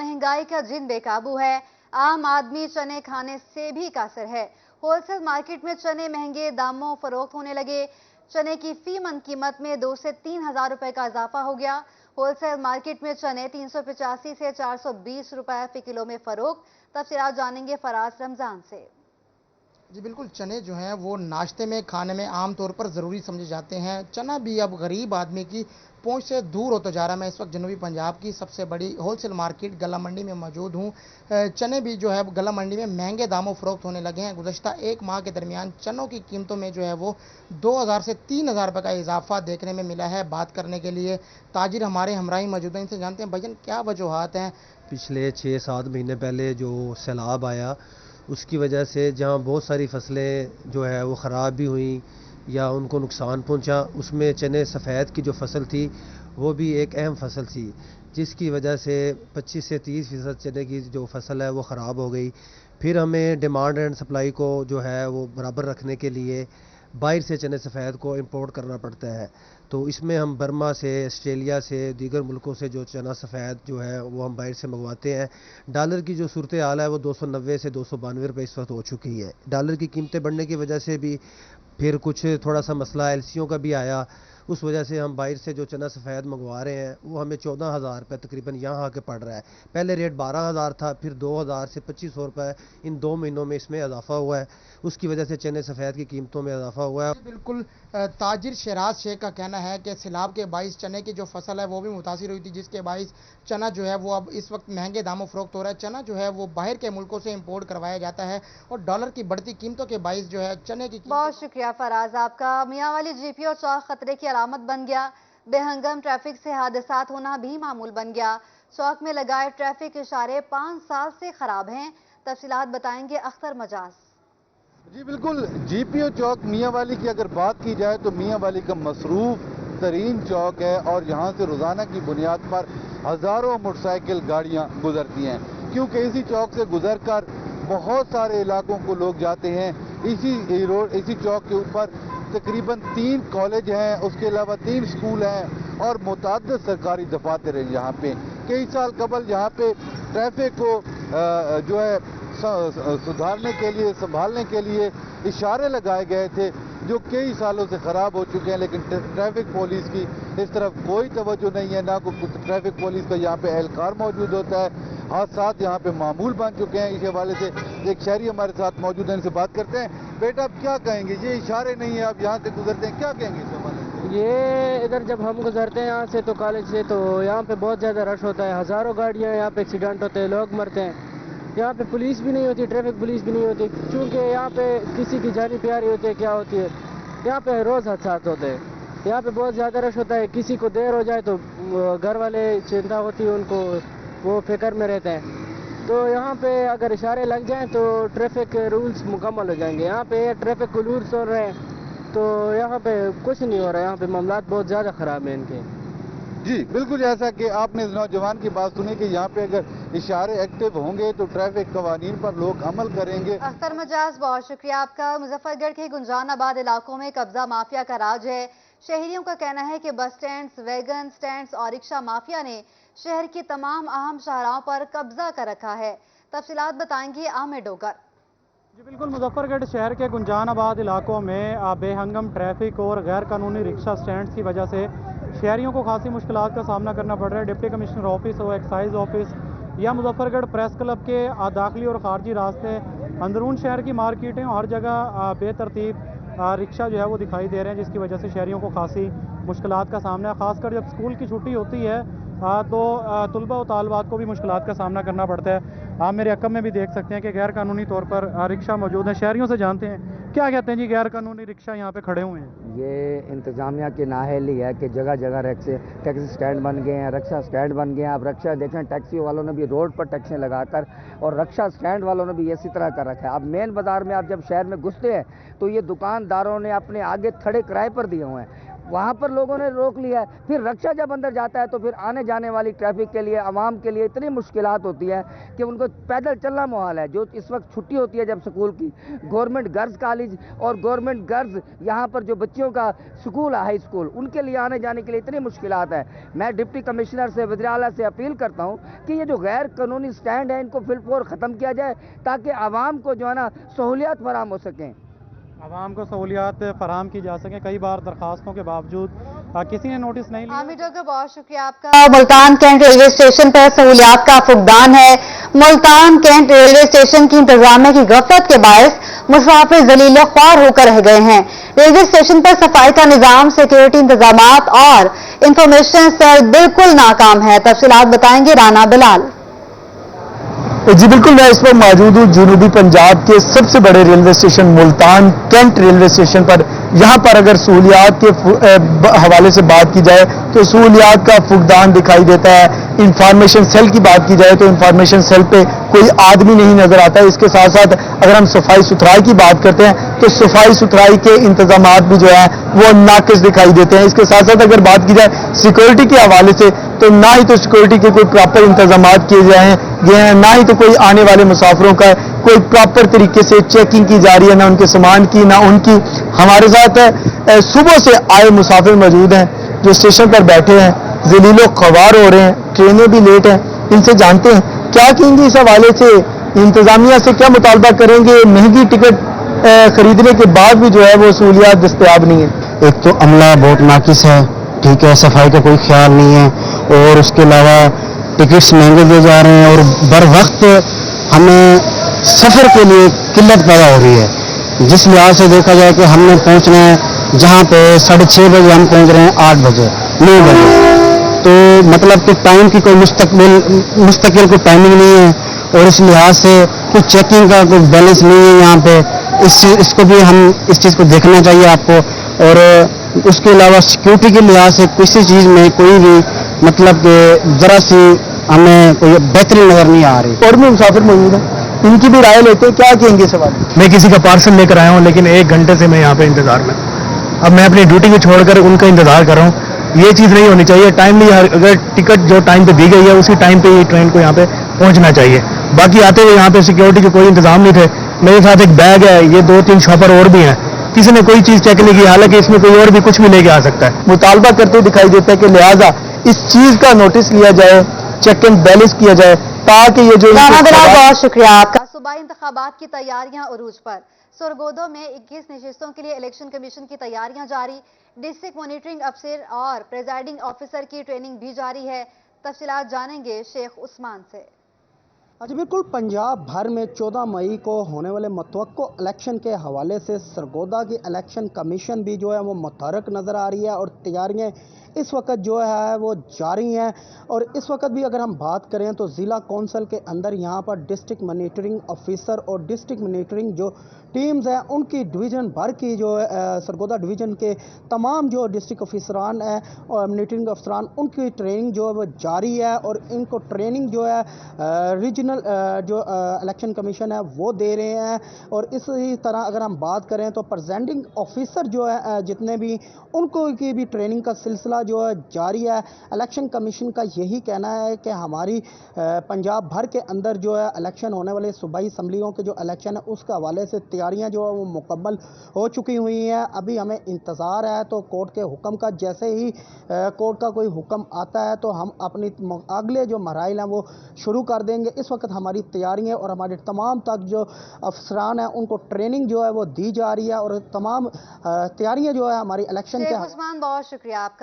महंगाई का जिन बेकाबू है, आम आदमी चने खाने से भी कासिर है। होलसेल मार्केट में चने महंगे दामों फरोख्त होने लगे। चने की फी मन कीमत में 2 से 3 हजार रुपए का इजाफा हो गया। होलसेल मार्केट में चने 385 से 420 रुपए फी किलो में फरोख्त। तफसीलात जानेंगे फराज रमजान से। जी बिल्कुल, चने जो हैं वो नाश्ते में खाने में आम तौर पर ज़रूरी समझे जाते हैं। चना भी अब गरीब आदमी की पहुंच से दूर होता जा रहा है। मैं इस वक्त जनूबी पंजाब की सबसे बड़ी होलसेल मार्केट गला मंडी में मौजूद हूं। चने भी जो है गला मंडी में महंगे दामों फरोख्त होने लगे हैं। गुज़श्ता एक माह के दरमियान चनों की कीमतों में जो है वो 2000 से 3000 रुपये का इजाफा देखने में मिला है। बात करने के लिए ताजिर हमारे हमराही मौजूद हैं, इनसे जानते हैं भजन क्या वजूहात हैं। पिछले 6-7 महीने पहले जो सैलाब आया उसकी वजह से जहाँ बहुत सारी फसलें जो है वो ख़राब भी हुई या उनको नुकसान पहुंचा, उसमें चने सफ़ेद की जो फसल थी वो भी एक अहम फसल थी, जिसकी वजह से 25 से 30% चने की जो फसल है वो ख़राब हो गई। फिर हमें डिमांड एंड सप्लाई को जो है वो बराबर रखने के लिए बाहर से चने सफ़ेद को इंपोर्ट करना पड़ता है। तो इसमें हम बर्मा से, ऑस्ट्रेलिया से, दीगर मुल्कों से जो चना सफ़ेद जो है वो हम बाहर से मंगवाते हैं। डॉलर की जो सूरत हाल है वो 290 से 292 रुपये इस वक्त हो चुकी है। डॉलर की कीमतें बढ़ने की वजह से भी फिर कुछ थोड़ा सा मसला एलसीओ का भी आया। उस वजह से हम बाहर से जो चना सफ़ेद मंगवा रहे हैं वो हमें 14,000 रुपये तकरीबन यहाँ आके पड़ रहा है। पहले रेट 12,000 था, फिर 2,000 से 2,500 रुपये इन 2 महीनों में इसमें इजाफा हुआ है। उसकी वजह से चने सफ़ेद की कीमतों में इजाफा हुआ है। बिल्कुल, ताजिर शराज शेख का कहना है कि सैलाब के बाइस चने की जो फसल है वो भी मुतासिर हुई थी, जिसके बाइस चना जो है वो अब इस वक्त महंगे दामों फरोख्त हो रहा है। चना जो है वो बाहर के मुल्कों से इंपोर्ट करवाया जाता है और डॉलर की बढ़ती कीमतों के बाइस जो है चने की बहुत शुक्रिया फराज आपका। मियां वाली जीपीओ चौक खतरे की अलामत बन गया। बेहंगम ट्रैफिक से हादसात होना भी मामूल बन गया। चौक में लगाए ट्रैफिक इशारे 5 साल से खराब हैं। तफसीलात बताएंगे अख्तर मजाज। जी बिल्कुल, जीपीओ चौक मियां वाली की अगर बात की जाए तो मियां वाली का मसरूफ तरीन चौक है और यहाँ से रोज़ाना की बुनियाद पर हज़ारों मोटरसाइकिल गाड़ियाँ गुजरती हैं, क्योंकि इसी चौक से गुजर कर बहुत सारे इलाकों को लोग जाते हैं। इसी चौक के ऊपर तकरीबन 3 कॉलेज हैं, उसके अलावा 3 स्कूल हैं और मुतअद्दिद सरकारी दफातर हैं। यहाँ पे कई साल कबल यहाँ पे ट्रैफिक को जो है सुधारने के लिए, संभालने के लिए इशारे लगाए गए थे जो कई सालों से ख़राब हो चुके हैं, लेकिन ट्रैफिक पुलिस की इस तरफ कोई तवज्जो नहीं है, ना कोई ट्रैफिक पुलिस का यहाँ पे एहलकार मौजूद होता है। हादसात यहाँ पे मामूल बन चुके हैं। इस हवाले से एक शहरी हमारे साथ मौजूद है, इनसे बात करते हैं। बेटा, आप क्या कहेंगे? ये इशारे नहीं है, आप यहाँ से गुजरते हैं, क्या कहेंगे इस हवाले से? ये इधर जब हम गुजरते हैं यहाँ से तो कॉलेज से, तो यहाँ पे बहुत ज़्यादा रश होता है। हज़ारों गाड़ियाँ यहाँ पे एक्सीडेंट होते हैं, लोग मरते हैं। यहाँ पे पुलिस भी नहीं होती, ट्रैफिक पुलिस भी नहीं होती, क्योंकि यहाँ पे किसी की जानी प्यारी होती है, क्या होती है, यहाँ पे रोज़ हादसात होते हैं। यहाँ पे बहुत ज़्यादा रश होता है। किसी को देर हो जाए तो घर वाले चिंता होती है उनको, वो फिक्र में रहते हैं। तो यहाँ पे अगर इशारे लग जाएं तो ट्रैफिक रूल्स मुकम्मल हो जाएंगे। यहाँ पे ट्रैफिक रूल्स हो रहे हैं तो यहाँ पे कुछ नहीं हो रहा है। यहाँ पे मामलात बहुत ज़्यादा ख़राब हैं इनके। जी बिल्कुल, जैसा कि आपने इस नौजवान की बात सुनी कि यहाँ पे अगर इशारे एक्टिव होंगे तो ट्रैफिक कवानीन पर लोग अमल करेंगे। अख्तर मजाज, बहुत शुक्रिया आपका। मुजफ्फरगढ़ के गुंजानाबाद इलाकों में कब्जा माफिया का राज है। शहरियों का कहना है कि बस स्टैंड्स, वैगन स्टैंड्स और रिक्शा माफिया ने शहर की तमाम अहम शाहराहों पर कब्जा कर रखा है। तफसीलात बताएंगे आमिर डोगर। जी बिल्कुल, मुजफ्फरगढ़ शहर के गुंजानाबाद इलाकों में बेहंगम ट्रैफिक और गैर कानूनी रिक्शा स्टैंड्स की वजह से शहरियों को खासी मुश्किलात का सामना करना पड़ रहा है। डिप्टी कमिश्नर ऑफिस हो, एक्साइज ऑफिस या मुजफ्फरगढ़ प्रेस क्लब के दाखिली और खारजी रास्ते, अंदरून शहर की मार्केटें, हर जगह बेतरतीब रिक्शा जो है वो दिखाई दे रहे हैं, जिसकी वजह से शहरियों को खासी मुश्किलात का सामना है। खासकर जब स्कूल की छुट्टी होती है तो तलबा और तालबात को भी मुश्किलात का सामना करना पड़ता है। आप मेरे अकब में भी देख सकते हैं कि गैर कानूनी तौर पर रिक्शा मौजूद है। शहरियों से जानते हैं क्या कहते हैं जी, गैर कानूनी रिक्शा यहाँ पे खड़े हुए हैं। ये इंतज़ामिया की नाअहली है कि जगह जगह टैक्सी स्टैंड बन गए हैं, रिक्शा स्टैंड बन गए हैं। आप रिक्शा देखें, टैक्सी वालों ने भी रोड पर टैक्सी लगाकर और रिक्शा स्टैंड वालों ने भी इसी तरह कर रखा है। अब मेन बाज़ार में आप जब शहर में घुसते हैं तो ये दुकानदारों ने अपने आगे थड़े किराए पर दिए हुए हैं। वहाँ पर लोगों ने रोक लिया है। फिर रक्षा जब अंदर जाता है तो फिर आने जाने वाली ट्रैफिक के लिए, आवाम के लिए इतनी मुश्किलात होती है कि उनको पैदल चलना मुहाल है। जो इस वक्त छुट्टी होती है जब स्कूल की, गवर्नमेंट गर्ल्स कॉलेज और गवर्नमेंट गर्ल्स यहाँ पर जो बच्चियों का स्कूल है, हाई स्कूल, उनके लिए आने जाने के लिए इतनी मुश्किलात है। मैं डिप्टी कमिश्नर से, वज़ीर आला से अपील करता हूँ कि ये जो गैर कानूनी स्टैंड है इनको फिलफोर ख़त्म किया जाए ताकि आवाम को जो है ना सहूलियात फराहम हो सकें। आवाम को सहूलियात फराहम की जा सकें। कई बार दरखास्तों के बावजूद किसी ने नोटिस नहीं लिया। आमिर डॉक्टर, बहुत शुक्रिया आपका। मुल्तान कैंट रेलवे स्टेशन पर सहूलियात का फुकदान है। मुल्तान कैंट रेलवे स्टेशन की इंतजामिया की गफलत के बायस मुसाफिर जलील ख्वार होकर रह गए हैं। रेलवे स्टेशन पर सफाई का निजाम, सिक्योरिटी इंतजामात और इंफॉर्मेशन सेल बिल्कुल नाकाम है। तफसीलात बताएंगे राना बिलाल। जी बिल्कुल, मैं इस वक्त मौजूद हूँ जनूबी पंजाब के सबसे बड़े railway station Multan cantt railway station पर। यहाँ पर अगर सहूलियात के हवाले से बात की जाए तो सहूलियात का फुकदान दिखाई देता है। इंफॉर्मेशन सेल की बात की जाए तो इंफॉर्मेशन सेल पे कोई आदमी नहीं नजर आता है। इसके साथ साथ अगर हम सफाई सुथराई की बात करते हैं तो सफाई सुथराई के इंतजामात भी जो है वो नाकिस दिखाई देते हैं। इसके साथ साथ अगर बात की जाए सिक्योरिटी के हवाले से तो ना ही तो सिक्योरिटी के कोई प्रॉपर इंतजामात किए गए हैं, ना ही तो कोई आने वाले मुसाफिरों का कोई प्रॉपर तरीके से चेकिंग की जा रही है, ना उनके सामान की ना उनकी। हमारे साथ सुबह से आए मुसाफिर मौजूद हैं जो स्टेशन पर बैठे हैं, जलीलो ख्वार हो रहे हैं, ट्रेनें भी लेट हैं। इनसे जानते हैं क्या कहेंगे इस हवाले से, इंतजामिया से क्या मुतालबा करेंगे। महंगी टिकट खरीदने के बाद भी जो है वो सहूलियात दस्तयाब नहीं है। एक तो अमला बहुत नाकिस है, ठीक है, सफाई का कोई ख्याल नहीं है, और उसके अलावा टिकट्स महंगे दिए जा रहे हैं और बर वक्त हमें सफ़र के लिए किल्लत पैदा हो रही है। जिस लिहाज से देखा जाए कि हमने पहुंचना है जहां पे 6:30 बजे, हम पहुंच रहे हैं 8 बजे 9 बजे, तो मतलब कि टाइम की कोई मुस्तकिल कोई टाइमिंग नहीं है, और इस लिहाज से कुछ चेकिंग का कोई बैलेंस नहीं है यहाँ पे। इसको भी हम इस चीज़ को देखना चाहिए आपको। और उसके अलावा सिक्योरिटी के लिहाज से किसी चीज़ में कोई भी मतलब कि जरा सी हमें कोई बेहतरी नज़र नहीं आ रही। और भी मुसाफिर मौजूद हैं, इनकी भी राय लेते हैं, क्या कहेंगे इस हवाले। मैं किसी का पार्सल लेकर आया हूँ, लेकिन 1 घंटे से मैं यहाँ पे इंतजार में। अब मैं अपनी ड्यूटी को छोड़कर उनका इंतजार कर रहा हूँ। ये चीज़ नहीं होनी चाहिए। टाइमली अगर टिकट जो टाइम पे दी गई है उसी टाइम पे ये ट्रेन को यहाँ पे पहुँचना चाहिए। बाकी आते हुए यहाँ पे सिक्योरिटी के कोई इंतजाम नहीं थे। मेरे साथ एक बैग है, ये 2-3 शॉपर और भी हैं, किसी ने कोई चीज़ चेक नहीं की, हालांकि इसमें कोई और भी कुछ भी लेके आ सकता है। मुतालबा करते दिखाई देता है कि लिहाजा इस चीज़ का नोटिस लिया जाए, चेक एंड बैलेंस किया जाए, ताकि ये जो बहुत शुक्रिया आपका। सूबाई इंतखाबात की तैयारियां उरूज पर। सरगोदा में 21 नशिस्तों के लिए इलेक्शन कमीशन की तैयारियां जारी। डिस्ट्रिक्ट मॉनिटरिंग अफसर और प्रेजाइडिंग ऑफिसर की ट्रेनिंग भी जारी है। तफसीलात जानेंगे शेख उस्मान से। जी बिल्कुल, पंजाब भर में 14 मई को होने वाले मुतवक्को इलेक्शन के हवाले से सरगोदा की इलेक्शन कमीशन भी जो है वो मुतहरक नज़र आ रही है और तैयारियां इस वक्त जो है वो जारी हैं। और इस वक्त भी अगर हम बात करें तो ज़िला कौंसल के अंदर यहाँ पर डिस्ट्रिक्ट मॉनिटरिंग ऑफिसर और डिस्ट्रिक्ट मॉनिटरिंग जो टीम्स हैं उनकी डिवीज़न भर की जो सरगोदा डिवीज़न के तमाम जो डिस्ट्रिक्ट ऑफिसरान हैं और मॉनिटरिंग अफसरान, उनकी ट्रेनिंग जो है वो जारी है। और इनको ट्रेनिंग जो है रीजनल जो इलेक्शन कमीशन है वो दे रहे हैं। और इसी तरह अगर हम बात करें तो प्रेजेंटिंग ऑफिसर जो है जितने भी, उनको की भी ट्रेनिंग का सिलसिला जो है जारी है। इलेक्शन कमीशन का यही कहना है कि हमारी पंजाब भर के अंदर जो है इलेक्शन होने वाले सूबाई असम्बलियों के जो इलेक्शन है उसके हवाले से तैयारियां जो है वो मुकम्मल हो चुकी हुई हैं। अभी हमें इंतज़ार है तो कोर्ट के हुक्म का। जैसे ही कोर्ट का कोई हुक्म आता है तो हम अपनी अगले जो मराइल हैं वो शुरू कर देंगे। इस वक्त हमारी तैयारियां और हमारे तमाम तक जो अफसरान हैं उनको ट्रेनिंग जो है वो दी जा रही है और तमाम तैयारियां जो है हमारी इलेक्शन के। शेख उस्मान, बहुत शुक्रिया आपका।